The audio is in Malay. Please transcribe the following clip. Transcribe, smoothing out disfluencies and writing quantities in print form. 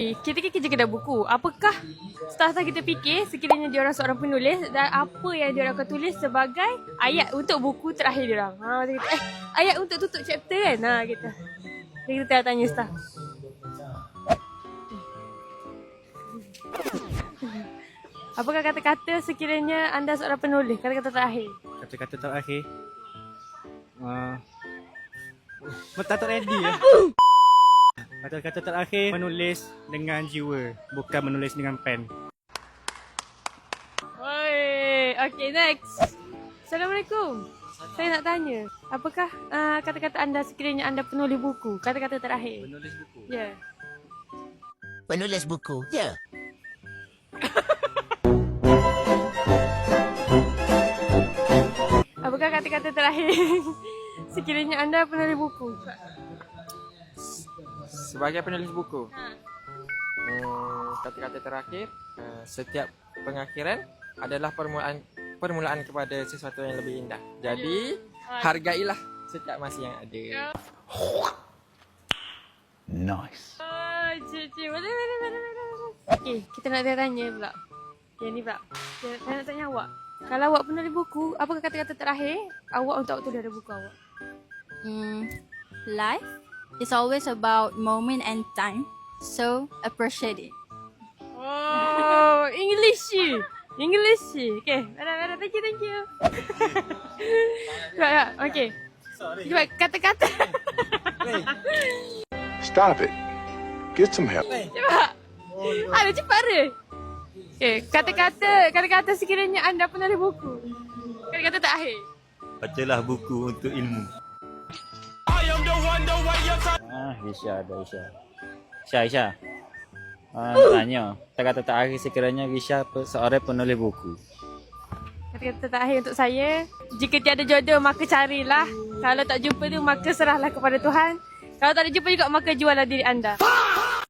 Kita kan kerja kedai buku. Apakah staf-staf kita fikir sekiranya diorang seorang penulis dan apa yang diorang akan tulis sebagai ayat untuk buku terakhir diorang? Macam kita, ayat untuk tutup chapter kan? Kita. Jadi kita tanya staf. Apakah kata-kata sekiranya anda seorang penulis? Kata-kata terakhir. Kata-kata terakhir. Tak ready ya. Kata-kata terakhir, menulis dengan jiwa, bukan menulis dengan pen. Oi, okay, next. Assalamualaikum. Saya nak tanya, apakah kata-kata anda sekiranya anda penulis buku? Kata-kata terakhir. Penulis buku? Ya. Yeah. Penulis buku, ya. Apakah kata-kata terakhir sekiranya anda penulis buku? Sebagai penulis buku, kata-kata terakhir, setiap pengakhiran adalah permulaan kepada sesuatu yang lebih indah. Jadi, hargailah setiap masa yang ada. Nice. Oh, cuci. Boleh. Okey, kita nak tanya pula. Yang ni pula. Saya nak tanya awak. Kalau awak penulis buku, apakah kata-kata terakhir awak untuk tulis dalam buku awak? Life is always about moment and time, so appreciate it. Oh, English. Okay, thank you. Okay. Cuba kata-kata. Stop it. Get some help. Cepat. Ada cepat re. Okay, kata-kata sekiranya anda penulis buku. Kata-kata terakhir. Bacalah buku untuk ilmu. Isya. Tanya, kata-kata terakhir sekiranya Risha seorang penulis buku. Kata-kata terakhir untuk saya, jika tiada jodoh maka carilah. Kalau tak jumpa tu maka serahlah kepada Tuhan. Kalau tak ada jumpa juga maka juallah diri anda.